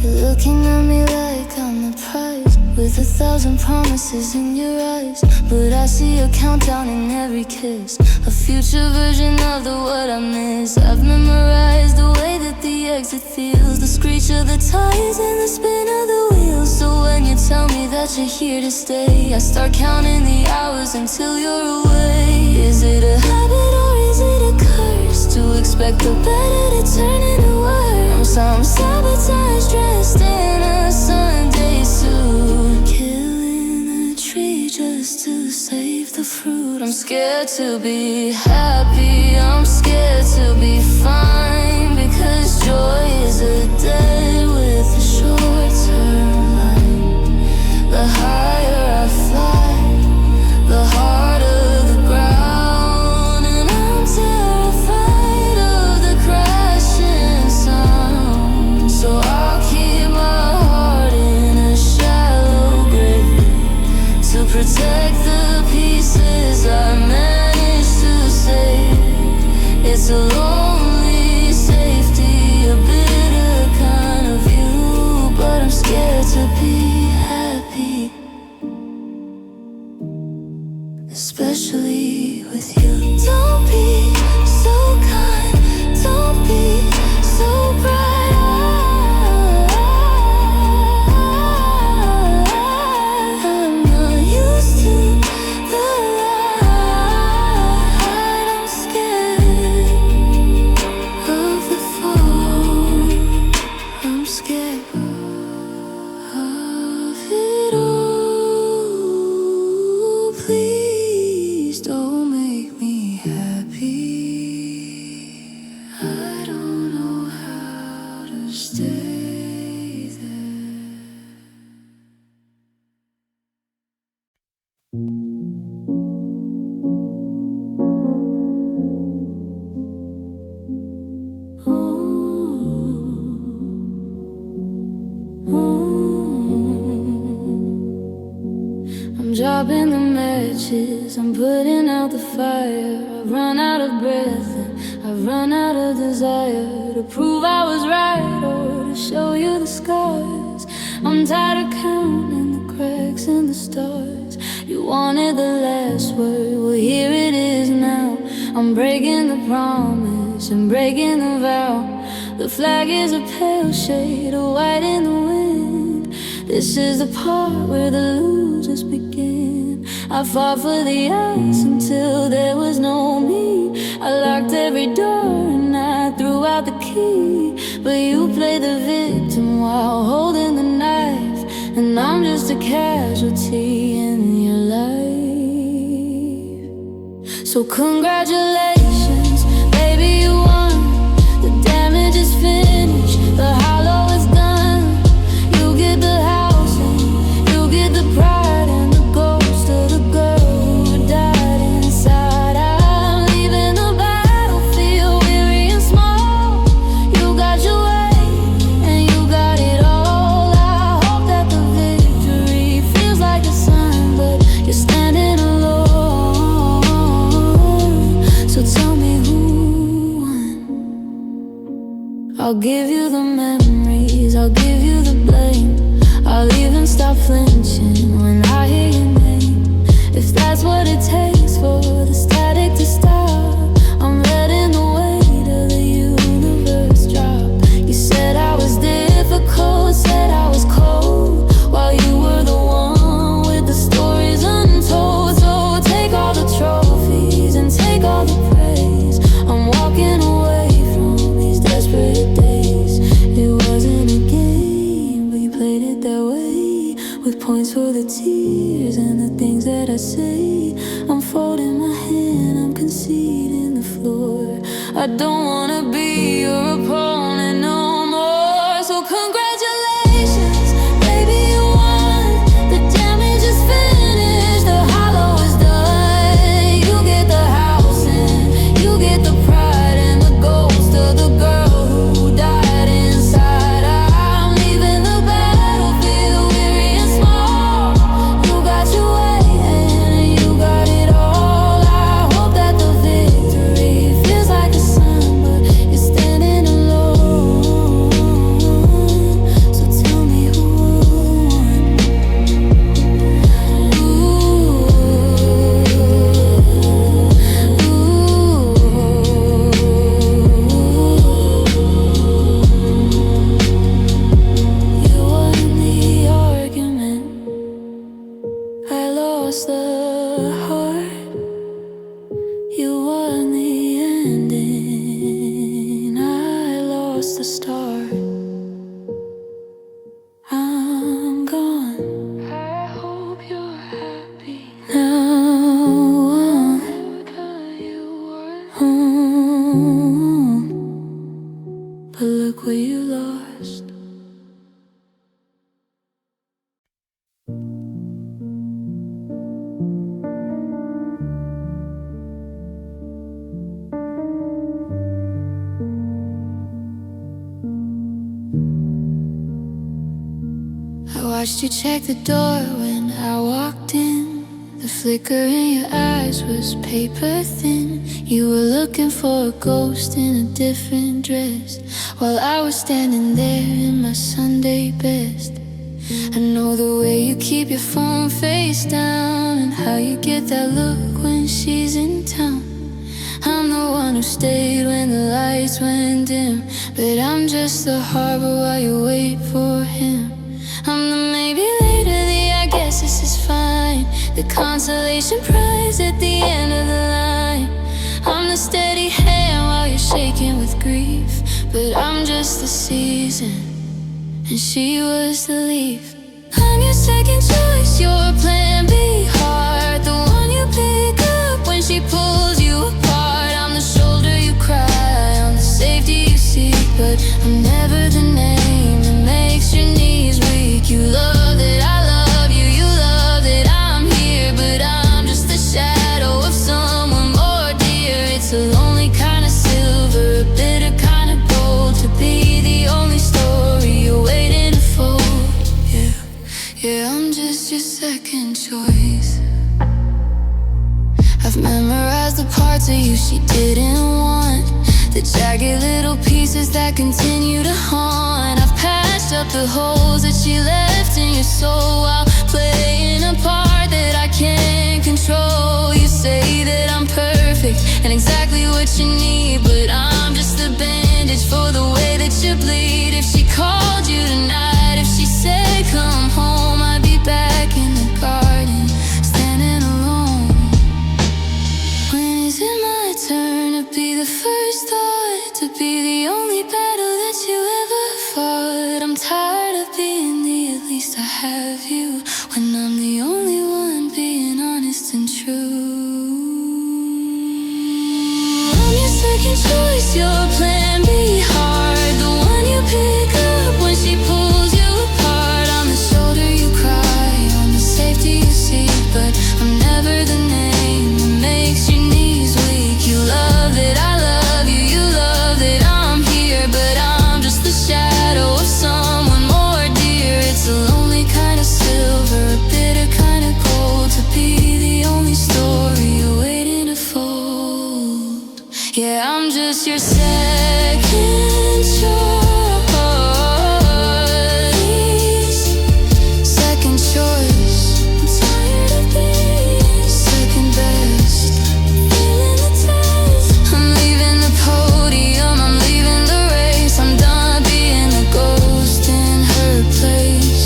You're looking at me like I'm the prize, with 1,000 promises in your eyes. But I see a countdown in every kiss, a future version of the what I miss. I've memorized the way that the exit feels, the screech of the tires and the spin of the wheels. So when you tell me that you're here to stay, I start counting the hours until you're away. Is it a habit or is it a curse to expect the better to turn into worse? I'm some sabotage dressed in a Sunday suit, killing a tree just to save the fruit. I'm scared to be happy, I'm scared to be fine, because joy is a debt with a short-term line. The higher I fly, the harder the ground, and I'm terrified of the crashing sound. So I'll keep my heart in a shallow grave to protect the pieces I managed to save. It's a lonely safety, a bitter kind of view, but I'm scared to be happy, especially with you. Don't be so kind, don't be so bright. I'm not used to the light. I'm scared of the fall. I'm scared of it all. Please don't make me happy. I don't know how to stay there. I'm dropping the matches, I'm putting out the fire. I've run out of breath and I've run out of desire to prove I was right or to show you the scars. I'm tired of counting the cracks in the stars. You wanted the last word, well here it is now. I'm breaking the promise and breaking the vow. The flag is a pale shade of white in the wind. This is the part where the losers begin. I fought for the us until there was no me. I locked every door and I threw out the key. But you play the victim while holding the knife, and I'm just a casualty in your life. So congratulations, baby, you won. The damage is finished, the hollow is done. You get the house and you get the pride and the ghost of the girl who died inside. I'm leaving the battlefield weary and small. You got your way and you got it all. I hope that the victory feels like the sun, but you're standing alone. So tell me who won. I'll give you the memories, I'll give you the blame. I'll even stop flinching when I hear your name. If that's what it takes for the static to stop, I'm letting the weight of the universe drop. You said I was difficult, said I was cold, while you were the one with the stories untold. So take all the trophies and take all the praise. I'm walking away from these desperate days. It wasn't a game, but you played it that way, with points for the tears and the things that I say. I'm folding my hand, I'm conceding the floor. I don't wanna be your opponent no more. So congratulations, baby, you won. The damage is finished, the hollow is done. You get the house and you get the pride and the ghost of the girl who died inside. I'm leaving the battlefield weary and small. You got your way and you got it all. I hope that the victory feels like the sun, but you're standing alone. So tell me who won. You won the argument, I lost the heart. You won the ending, I lost the start. I'm gone, I hope you're happy now. But look what you lost. I watched you check the door when I walked in. The flicker in your eyes was paper thin. You were looking for a ghost in a different dress, while I was standing there in my Sunday best. I know the way you keep your phone face down, and how you get that look when she's in town. I'm the one who stayed when the lights went dim, but I'm just the harbor while you wait for him. I'm the maybe later, the I guess this is fine, the consolation prize at the end of the line. I'm the steady hand while you're shaking with grief, but I'm just the season and she was the leaf. I'm your second choice, your plan B heart, the one you pick up when she pulls you apart. I'm the shoulder you cry on, the safety you seek, but I'm never the name that makes your knees weak. You love that I love you, you love that I'm here, but I'm just the shadow of someone more dear. It's a lonely kind of silver, a bitter kind of gold, to be the only story you're waiting to fold. Yeah, I'm just your second choice. I've memorized the parts of you she didn't want, the jagged little pieces that continue to haunt. I've patched up the holes that she left in your soul, while playing a part that I can't control. You say that I'm perfect and exactly what you need, but I'm just the bandage for the way that you bleed. If she called you tonight, if she said come home, I'd be back in the garden, standing alone. When is it my turn to be the first thought, to be the only battle that you ever fought? I'm tired of being the at least I have you, when I'm the only one being honest and true. I'm your second choice, your plan B hard, the one you pick up when she pulls you apart. On the shoulder you cry, on the safety you seek, but I'm never the name that makes your knees weak. You love that I love you, you love that I'm here, but I'm just the shadow of someone more dear. It's a lonely kind of silver, a bitter kind of gold, to be the only story you're waiting to fold. Yeah, I'm just your second choice, second choice. I'm tired of being second best, feeling the test. I'm leaving the podium, I'm leaving the race. I'm done being the ghost in her place,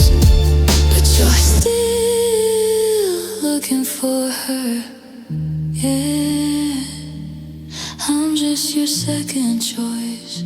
but you're still looking for her. Yeah, I'm just your second choice.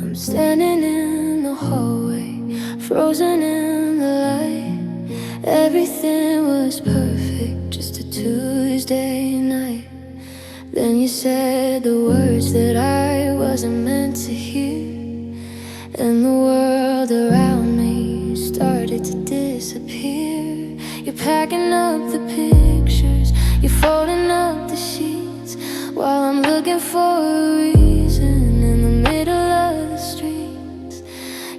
I'm standing in the hallway, frozen in the light. Everything was perfect, just a Tuesday night. Then you said the words that I wasn't meant to hear, and the world around me started to disappear. You're packing up the pictures, you're folding up the sheets, while I'm looking for a reason in the middle of the streets.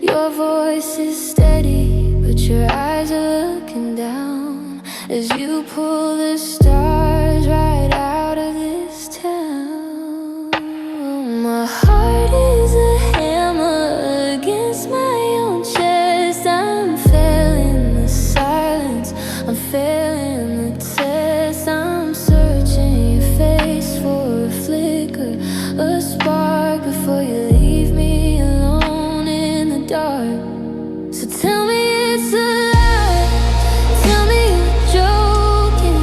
Your voice is steady, but your eyes are looking down as you pull the stars right out of this town. My heart is a hammer against my own chest. I'm failing the silence, I'm failing the test. I'm searching your face for a flicker, a spark, before you leave me alone in the dark. So tell me it's a lie, tell me you're joking,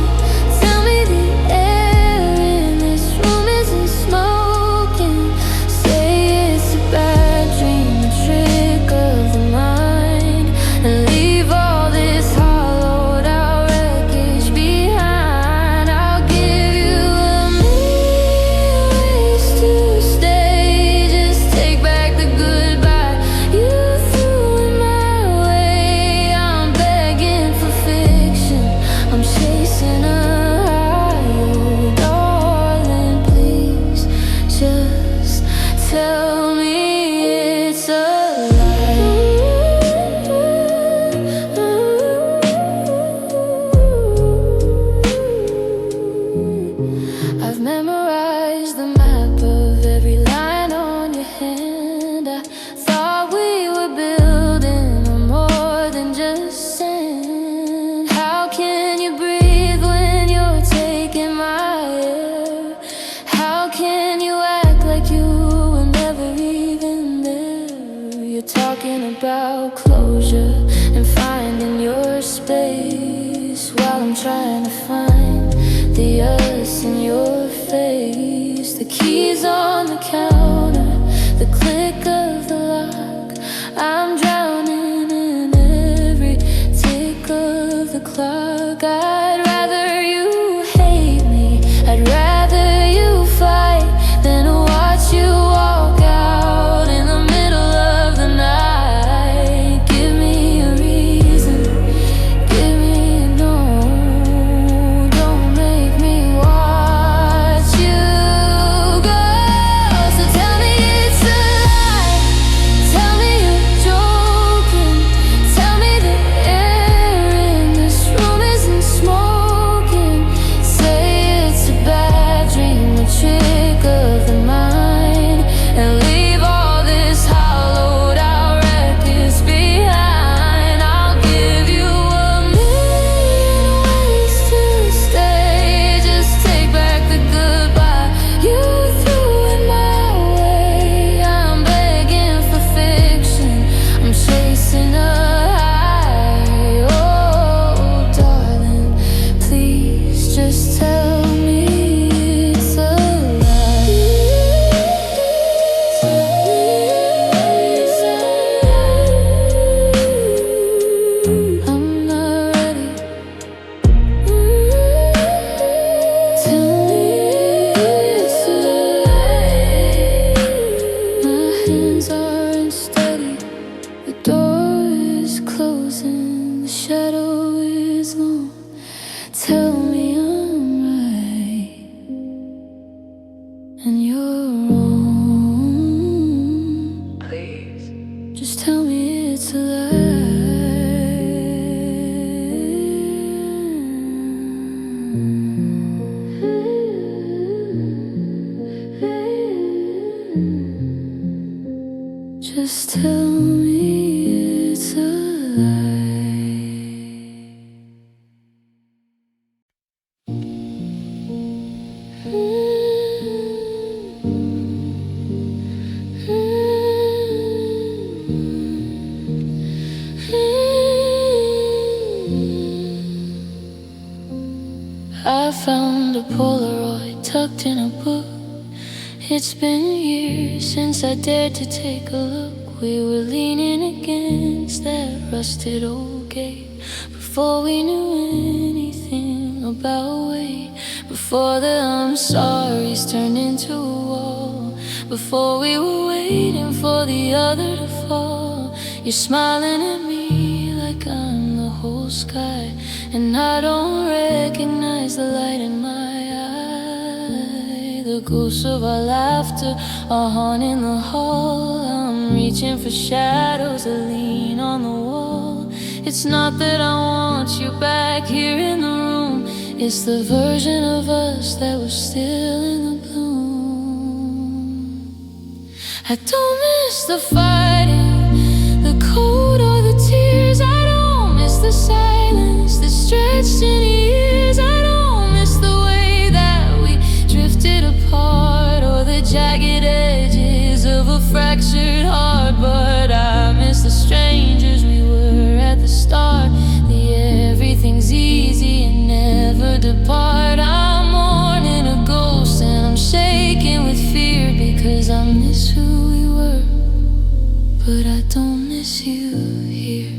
tell me the air in this room isn't smoking. Say it's a bad dream, a trick of the mind, and leave all this hollowed out wreckage behind. I'll give you a million ways to stay, just take back the goodbye you threw in my way. I'm begging for fiction, I'm chasing a high. Oh, darling, please just tell me it's a lie. I've memorized the map of every line on your hand. I thought we were building on more than just sand. How can you breathe when you're taking my air? How can you act like you were never even there? You're talking about closure and finding your space, while I'm trying to find the us in your face. The keys on the counter, the click of the lock. I'm drowning in every tick of the clock. I'd rather you hate me, I'd rather you fight, than watch you walk out in the middle of the night. Give me a reason, give me a no, don't make me watch you go. So tell me it's a lie, tell me you're joking, and you're wrong. Please, just tell me it's a lie. Just tell me it's a lie. I found a Polaroid tucked in a book. It's been years since I dared to take a look. We were leaning against that rusted old gate before we knew anything about weight. Before the I'm sorry's turned into a wall. Before we were waiting for the other to fall. You're smiling at me like I'm the whole sky, and I don't recognize the light in my eye. The ghosts of our laughter are haunting the hall. I'm reaching for shadows that lean on the wall. It's not that I want you back here in the room. It's the version of us that was still in the bloom. I don't miss the fighting, the cold or the tears. I don't miss the silence that stretched in years. I don't miss the way that we drifted apart, or the jagged edges of a fractured heart. But I miss the strangers we were at the start. The everything's easy and never depart. I'm mourning a ghost and I'm shaking with fear, because I miss who we were, but I don't miss you here.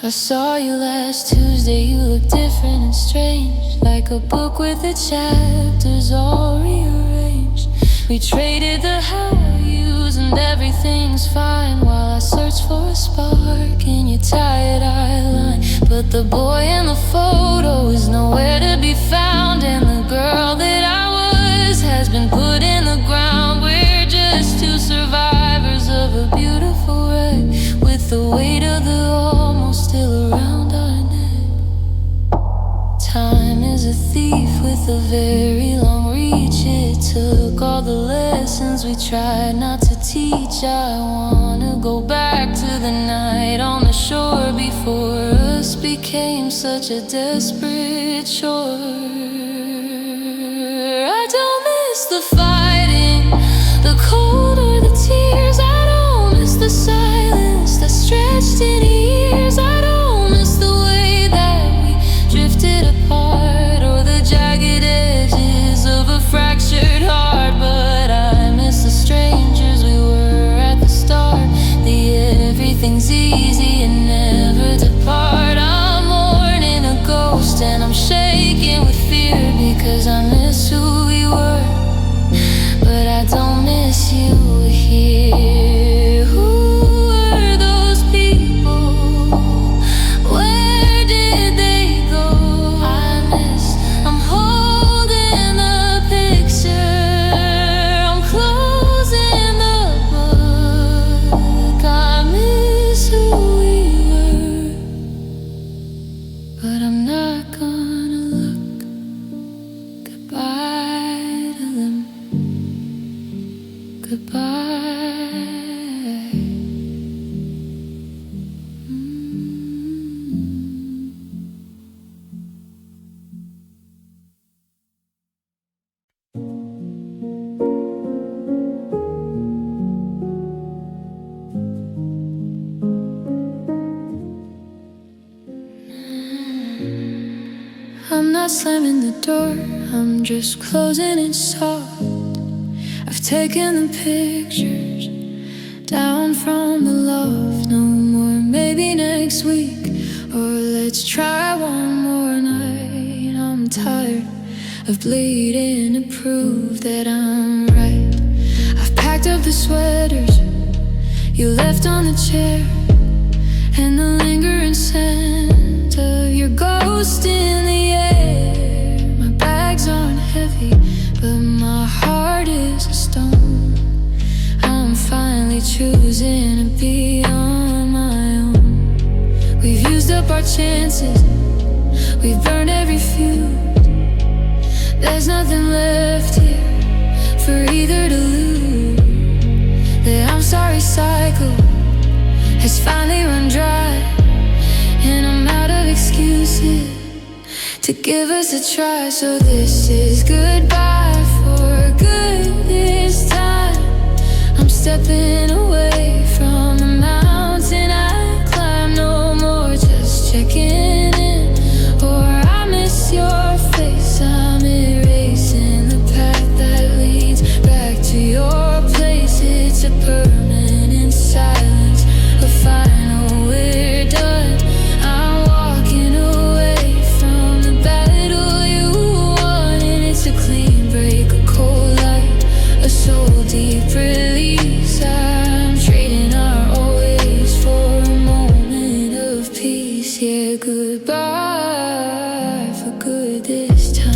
I saw you last Tuesday. You looked different and strange, like a book with the chapters all rearranged. We traded the how-yous and everything's fine, while I search for a spark in your tired-eye line. But the boy in the photo is nowhere to be found, and the girl that I was has been put in the ground. We're just two survivors of a beautiful wreck, with the weight of the almost still around our neck. Time is a thief with a very long reach. It took all the lessons we tried not to teach. I wanna go back to the night on the shore before us became such a desperate chore. I don't miss the fighting, the cold or the tears. I don't miss the silence that stretched in years. I don't miss the way that we drifted apart, or the jagged edges of a fractured heart. But I miss the strangers we were at the start. The everything's easy and never depart. I'm mourning a ghost and I'm shaking with fear, because I miss who we were, but I don't miss you here. Who were those people? Where did they go? I'm holding the picture, I'm closing the book. I miss who we were, but I'm not gonna look. Goodbye to them. Goodbye. I'm not slamming the door, I'm just closing it soft. I've taken the pictures down from the loft. No more, maybe next week, or let's try one more night. I'm tired of bleeding to prove that I'm right. I've packed up the sweaters you left on the chair, and the lingering scent of your ghost in the chances, we've burned every few. There's nothing left here for either to lose. The I'm sorry cycle has finally run dry, and I'm out of excuses to give us a try. So this is goodbye for good this time. I'm stepping away from the mountain I climb. No more just checking in, or I miss your face. I'm erasing the path that leads back to your place. It's a permanent silence, a final we're done. I'm walking away from the battle you won, and it's a clean break, a cold light, a soul deep release. I'm trading our always for a moment of peace. Yeah, goodbye for good this time.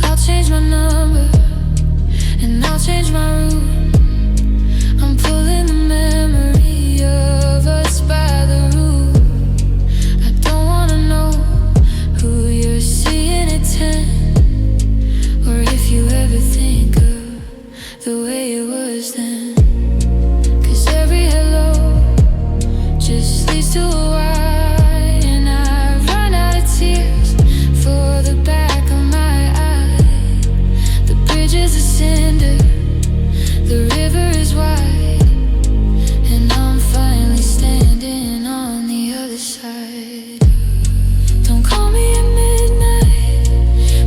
I'll change my number and I'll change my route. I'm pulling the memory of us by the root. I don't wanna know who you're seeing at 10, or if you ever think of the way it was then. 'Cause every hello just leads to a why, and I've run out of tears for the back of my eye. The bridge is a cinder, the river is wide, and I'm finally standing on the other side. Don't call me at midnight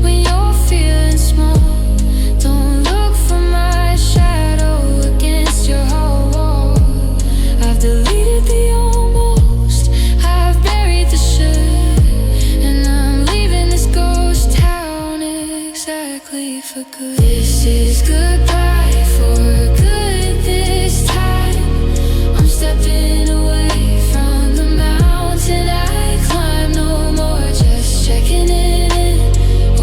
when you're feeling small. Don't look for my shadow against your wall. I've deleted the almost, I've buried the should, and I'm leaving this ghost town exactly for good. This is goodbye for good this time. I'm stepping away from the mountain I climb. No more just checking in,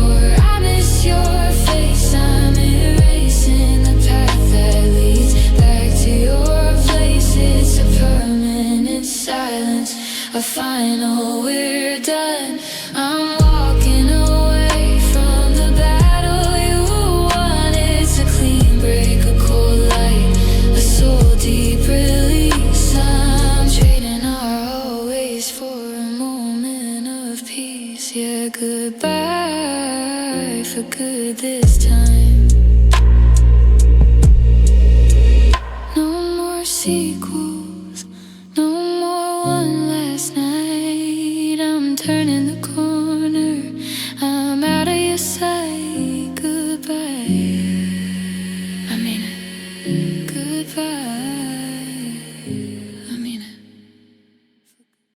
or I miss your face. I'm erasing the path that leads back to your place. It's a permanent silence, a final we're done. I'm walking away from the battle you won. It's a clean break, a cold light, a soul deep release. I'm trading our always for a moment of peace. Yeah, goodbye for good this time. No more sequels, no more one last night. I'm turning the corner, I'm out of your sight. Goodbye, I mean it, goodbye.